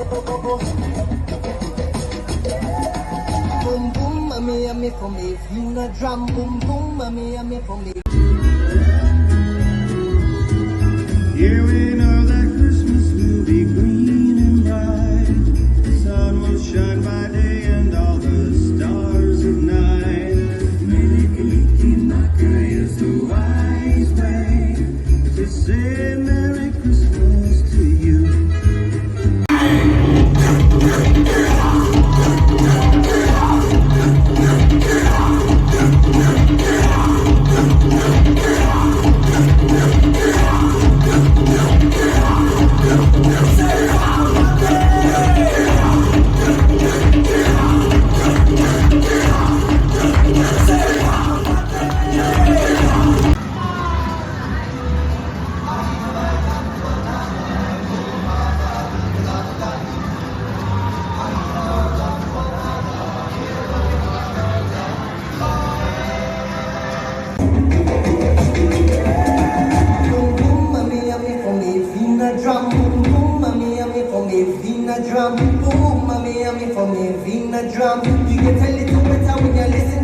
Boom boom, mommy, yummy for me. Finger drum, boom boom, mommy, yummy for me. Here we know that Christmas will be green and bright. The sun will shine by day and all the stars at night. Mele Kalikimaka is the wise way to say Merry Christmas to you. Drum, boom, boom, mommy, yummy for me, Vina drum, boom, mommy, yummy for me, Vina drum. You can tell it to me when you listen